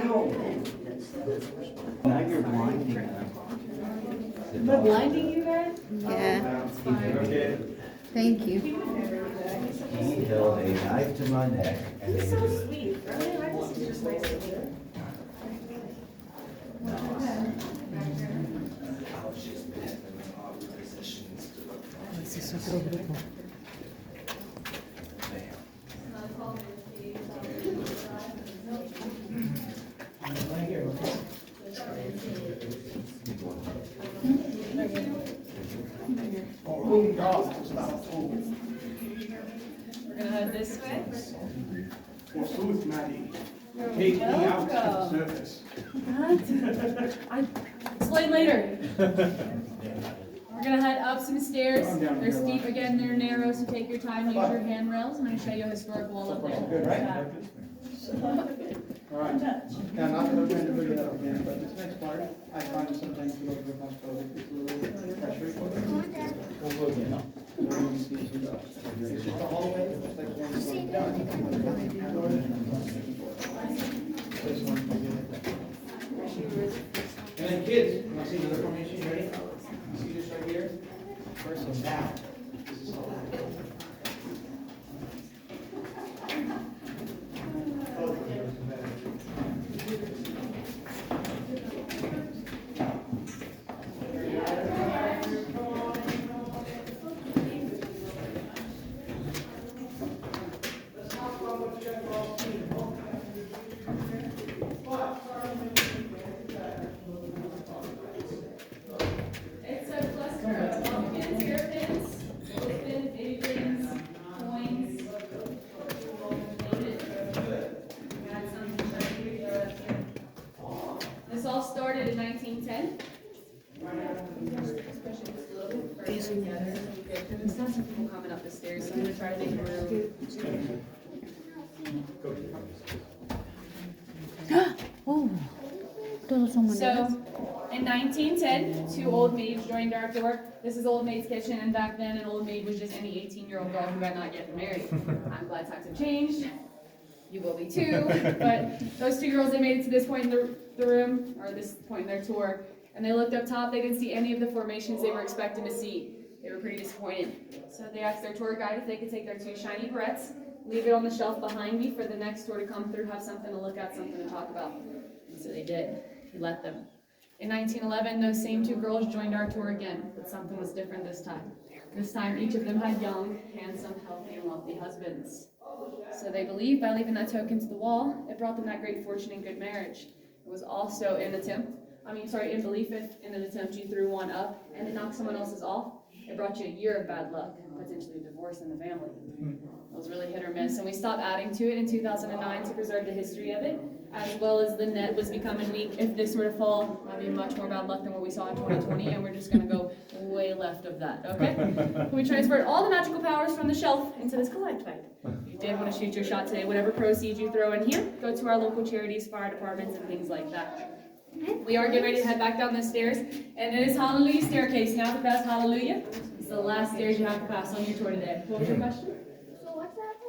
Now you're blinding them. Am I blinding you guys? Yeah, Okay. thank you. He held a knife to my neck and He's he so was sweet. Really? I just is just nice to hear. Ese es otro grupo. We're gonna head this way. Forsooth, Maddie, take me out to service. I explain later. We're gonna head up some stairs. They're steep again, they're narrow, so take your time, use your handrails. I'm gonna show you a historic wall up there. Good, right? All right. Yeah, not that I'm trying to figure that out again, but this next part, I find sometimes a little bit much better. It's a little pressure. We'll go again. So we're gonna see if we go. It's just a hallway, just like one. This one. And then kids, you want to see another formation, you ready? See this right here? First and down. This is all. It's a cluster of pumpkins, hairpins, clothespins, baby rings, coins. Got some right here. This all started in 1910. Especially this little first together. There's tons of people coming up the stairs, so I'm gonna try to make room. Oh, todos son monedas. So, in 1910, two old maids joined our door. This is Old Maid's Kitchen, and back then, an old maid was just any 18-year-old girl who had not yet been married. I'm glad times have changed. You will be too. But those two girls, they made it to this point in the room, or this point in their tour, and they looked up top. They didn't see any of the formations they were expecting to see. They were pretty disappointed. So they asked their tour guide if they could take their two shiny barrettes, leave it on the shelf behind me for the next tour to come through, have something to look at, something to talk about. So they did. He let them. In 1911, those same two girls joined our tour again, but something was different this time. This time, each of them had young, handsome, healthy, and wealthy husbands. So they believed by leaving that token to the wall, it brought them that great fortune and good marriage. It was also in belief if in an attempt you threw one up and it knocked someone else's off, it brought you a year of bad luck, potentially a divorce in the family. It was really hit or miss, and we stopped adding to it in 2009 to preserve the history of it, as well as the net was becoming weak. If this were to fall, that'd be much more bad luck than what we saw in 2020, and we're just gonna go way left of that, okay? We transferred all the magical powers from the shelf into this collect bag. If you did want to shoot your shot today, whatever proceeds you throw in here, go to our local charities, fire departments, and things like that. We are getting ready to head back down the stairs, and it is Hallelujah staircase. Now to pass Hallelujah. It's the last stairs you have to pass on your tour today. What was your question? So what's that for?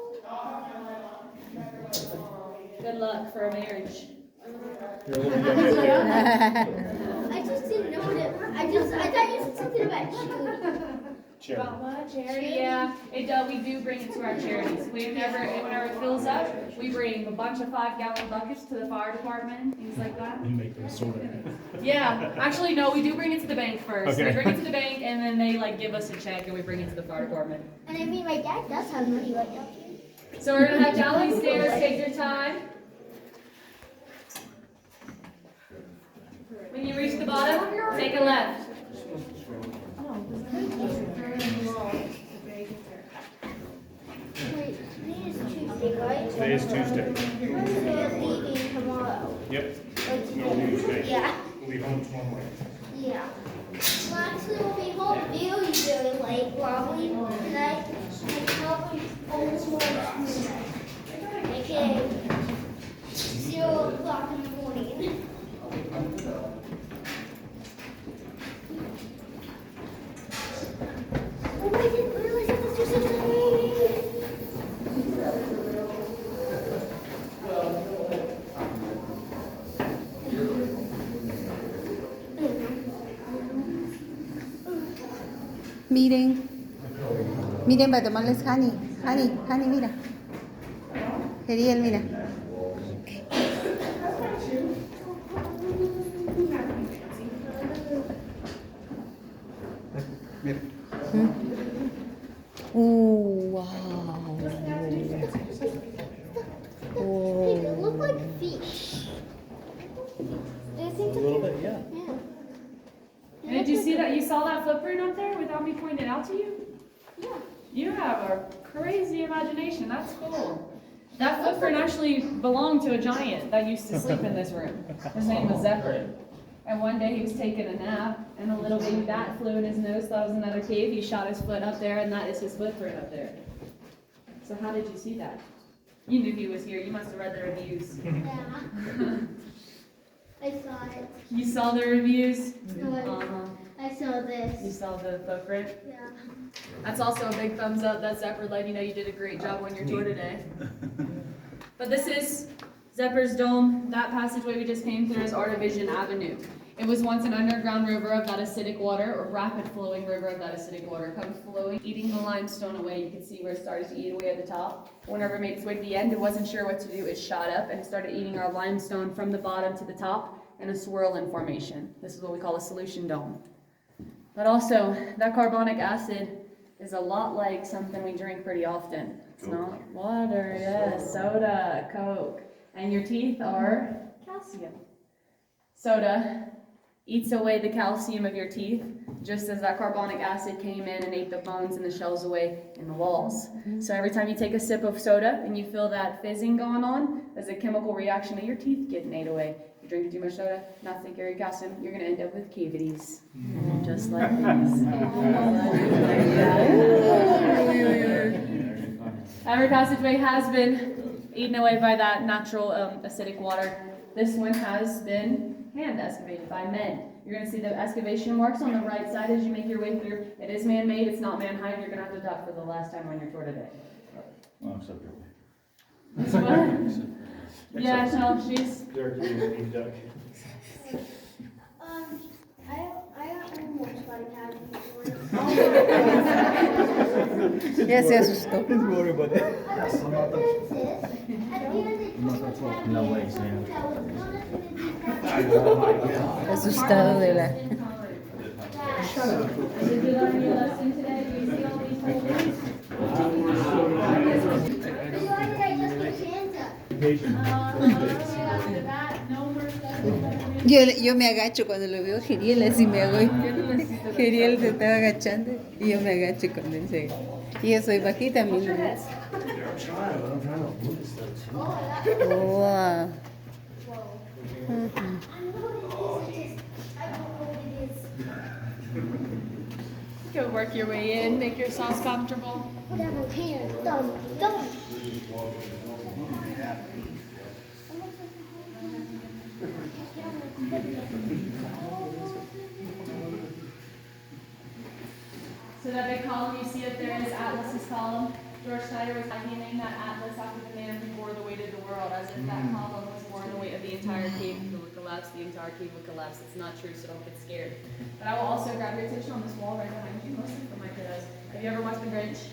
Good luck for a marriage. I just didn't know what it. I thought you said something about shoes. About what? Charity? Yeah, we do bring it to our charities. Whenever it fills up, we bring a bunch of 5-gallon buckets to the fire department, things like that. You make them sort of. Yeah, actually, no, we do bring it to the bank first. Okay. We bring it to the bank, and then they give us a check, and we bring it to the fire department. And I mean, my dad does have money right now. So we're gonna have down these stairs. Take your time. When you reach the bottom, take a left. Wait, today is Tuesday, right? Today is Tuesday. We're leaving tomorrow. Yep. Like, No Tuesday. yeah. We'll be home tomorrow morning. Yeah. Well, actually, we'll be home really late, probably tonight. And probably almost morning. Okay. 0 o'clock in the morning. Oh, I didn't realize it was just a day. Miren. Miren para tomarles honey. Honey, mira. Geriel, mira. Mira. Wow. Hey, they look like fish. Do you think A little bit, yeah. Yeah. Did you see that? You saw that footprint up there without me pointing it out to you? Yeah. You have a crazy imagination. That's cool. That footprint actually belonged to a giant that used to sleep in this room. His name was Zephyr. And one day he was taking a nap, and a little baby bat flew in his nose. That was another cave. He shot his foot up there, and that is his footprint up there. So how did you see that? You knew he was here. You must have read the reviews. Yeah. I saw it. You saw the reviews? No, I saw You this. saw the footprint? Yeah. That's also a big thumbs up. That's Zephyr letting you know you did a great job on your tour today. But this is Zephyr's Dome. That passageway we just came through is Artivision Avenue. It was once an underground river of that acidic water, or rapid flowing river of that acidic water, comes flowing, eating the limestone away. You can see where it started to eat away at the top. Whenever it made its way to the end, it wasn't sure what to do. It shot up and started eating our limestone from the bottom to the top in a swirl-in formation. This is what we call a solution dome. But also, that carbonic acid is a lot like something we drink pretty often. It's not water, yes, soda, Coke. And your teeth are calcium. Soda eats away the calcium of your teeth, just as that carbonic acid came in and ate the bones and the shells away in the walls. So every time you take a sip of soda and you feel that fizzing going on, there's a chemical reaction of your teeth getting ate away. You drink too much soda, not take care of your calcium, you're gonna end up with cavities. Just like these. Every passageway has been eaten away by that natural acidic water. This one has been hand excavated by men. You're going to see the excavation marks on the right side as you make your way through. It is man-made, it's not man-height. You're going to have to duck for the last time on your tour today. Oh, except for Which one? Yeah, no, she's... Derek, you need a duck. I almost got a cat before. Ya se asustó. No way, Sam. Asustado de la. Did you learn your lesson today? Do you see all these holes? Yo me agacho cuando lo veo Geriel, así me hago. Geriel se estaba agachando y yo me agacho cuando él se. Y yo soy bajita, mi no. Wow. Go work your way in, make yourselves comfortable. Whatever, here, done, done. So that big column you see up there is Atlas's column. George Snyder was he named that Atlas after the man who bore the weight of the world, as if that column was borne the weight of the entire cave would collapse, the entire cave would collapse. It's not true, so don't get scared. But I will also grab your attention on this wall right behind you, mostly for my kiddos. Have you ever watched The Grinch?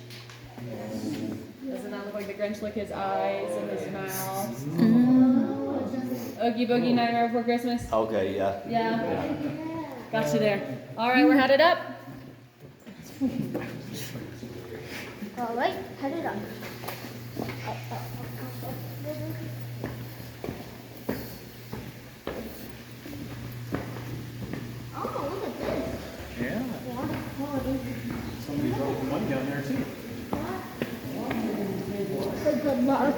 Doesn't that look like the Grinch? Look, his eyes and his mouth. Oogie Boogie Nightmare Before Christmas. Okay, yeah. Yeah. Got you there. All right, we're headed up. All right, head it up. Oh, look at this. Yeah. Oh, this is Somebody dropped the money down there too. good luck.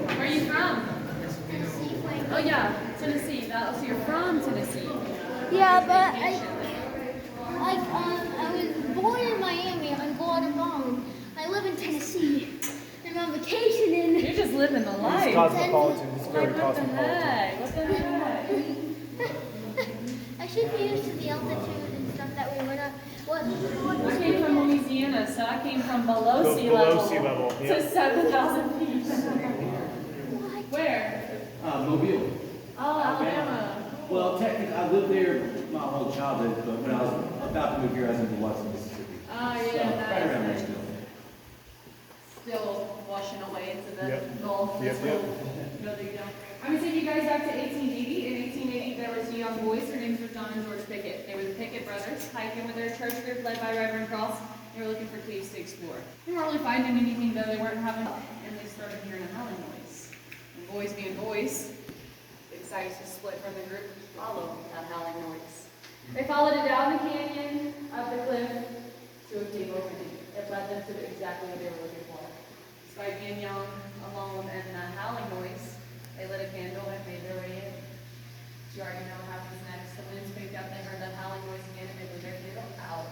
Where are you from? Oh yeah, Tennessee. So you're from Tennessee. Yeah, but I was born in Miami. I'm Guatemalan. I live in Tennessee. I'm on vacation in. You're just living the life. Cosmopolitan. It's very Like, what the cosmopolitan. heck? What the heck? I should be used to the altitude and stuff that we were not. What? You came from Louisiana. Indiana, so I came from below sea below level sea level, to yeah. 7,000 feet. Where? Mobile. Oh, Alabama. Well, technically, I lived there my whole childhood, but when I was about to move here, I was in Biloxi, Mississippi. Oh, So, yeah, right around there nice. still. Still washing away into the Yep. Gulf. That's Yep, cool. No big deal. I'm gonna take you guys back to 1880. In 1880, there was two young boys. Their names were John and George Pickett. They were the Pickett brothers, hiking with their church group led by Reverend Cross. They were looking for caves to explore. They weren't really finding anything, though. They weren't having luck, and they started hearing a howling noise. And boys being boys, they decided to split from the group and follow that howling noise. They followed it down the canyon, up the cliff, to a cave opening. It led them to exactly what they were looking for. Despite being young, alone, and that howling noise, they lit a candle and made their way in. You already know what happens next. The winds picked up, they heard that howling noise again, and they blew their candle out.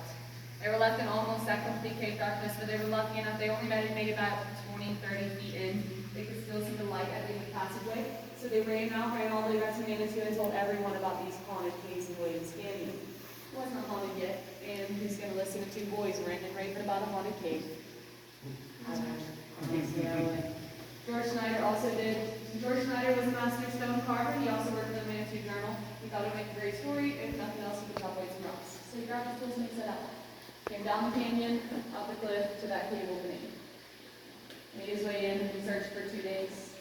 They were left in almost that complete cave darkness, but they were lucky enough, they only made it about 20, 30 feet in. They could still see the light at the end of the passageway. So they ran all the way back to Manitou and told everyone about these haunted caves in Williams Canyon. It wasn't haunted yet, and who's going to listen to two boys ranting and raving about a haunted cave? George Schneider also did. George Schneider was a master stone carver. He also worked for the Manitou Journal. He thought it would make a great story. If nothing else, he could chop away some rocks. So he grabbed his tools and he set out. Came down the canyon, up the cliff to that cave opening. Made his way in. He searched for 2 days.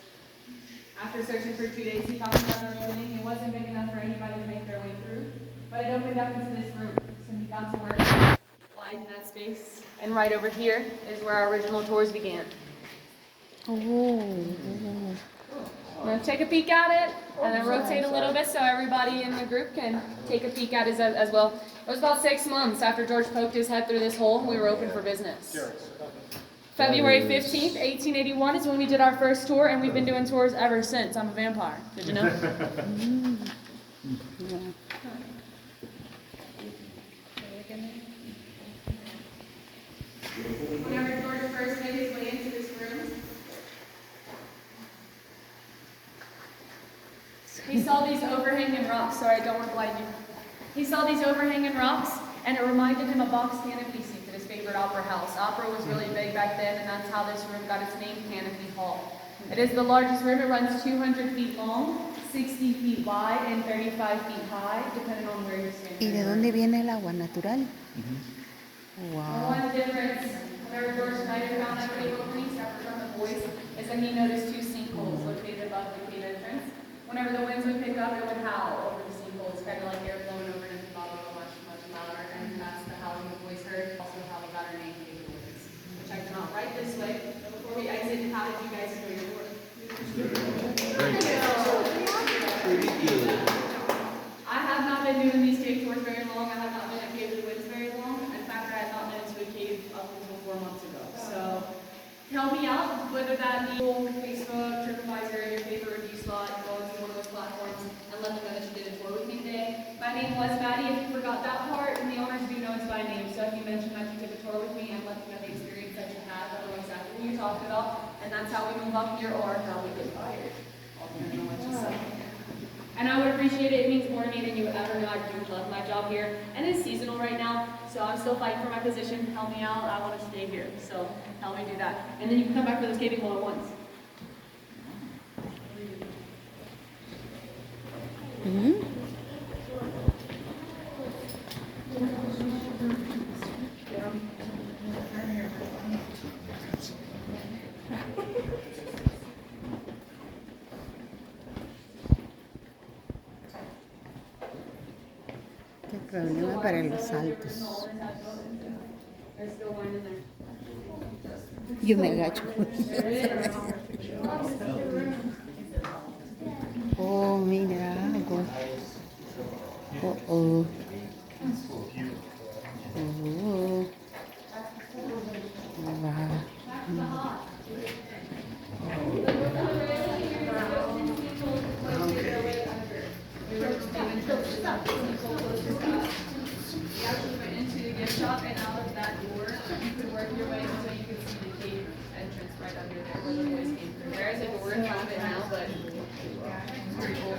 After searching for 2 days, he found another opening. It wasn't big enough for anybody to make their way through, but it opened up into this room. So he got to work, widen that space, and right over here is where our original tours began. I'm going to take a peek at it, and then rotate a little bit so everybody in the group can take a peek at it as well. It was about 6 months after George poked his head through this hole, we were open for business. February 15th, 1881 is when we did our first tour, and we've been doing tours ever since. I'm a vampire. Did you know? Whenever George first made his way into this room, he saw these overhanging rocks. Sorry, I don't want to blind you. He saw these overhanging rocks, and it reminded him of Bach's Canopy seat at his favorite opera house. Opera was really big back then, and that's how this room got its name, Canopy Hall. It is the largest room. It runs 200 feet long, 60 feet wide, and 35 feet high, depending on where you're standing. ¿Y de dónde viene el agua natural? The Wow. one difference, whenever George Schneider found that cave opening separate from the boys, is that he noticed two sinkholes located above the cave entrance. Whenever the winds would pick up, it would howl over the sinkholes, kind of like air blowing over an empty bottle, but much, much louder. And that's the howling the boys heard. Also, how we got our name, Cave of the Winds. Check them out right this way. But before we exit, how did you guys enjoy your tour? I have not been doing these cave tours very long. I have not been at Cave of the Winds very long. In fact, I had not been into a cave up until 4 months ago. So help me out, whether that be Facebook, TripAdvisor, your favorite review slot, go to one of those platforms and let them know that you did a tour with me today. My name was Maddie. If you forgot that part, and the owners do know it's by name. So if you mention that you took a tour with me and let them know the experience that you had, they'll know exactly what you're talking about. And that's how we move up here or how we get fired. All depending on what you say. And I would appreciate it. It means more to me than you would ever know. I do love my job here. And it's seasonal right now, so I'm still fighting for my position. Help me out. I want to stay here. So help me do that. And then you can come back for this caving all at once. Qué problema para los saltos. There's still one in there. Yo me agacho. Oh, mira agua. Oh, oh. Oh. Wow. You actually went into the gift shop, and out of that door, you could work your way until you could see the cave entrance right under there where the boys came through. There is a door in front of it now, but it's pretty cool.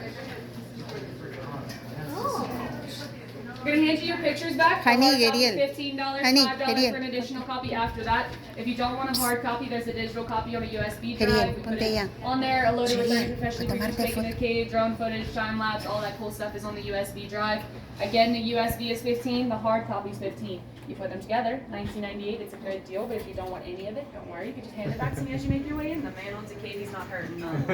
your pictures back. Honey, The hard copy is Ariel. $15, Honey, $5 Ariel. for an additional copy after that. If you don't want a hard copy, there's a digital copy on a USB drive. Ariel, We put ponte it ya. on there, loaded with Ariel, professionally a produced, tomarte taken in foto. cave, drone footage, time lapse, all that cool stuff is on the USB drive. Again, the USB is 15, the hard copy is 15. You put them together, $19.98. It's a good deal, but if you don't want any of it, don't worry. You can just hand it back to me as you make your way in. The man owns a cave, he's not hurting none.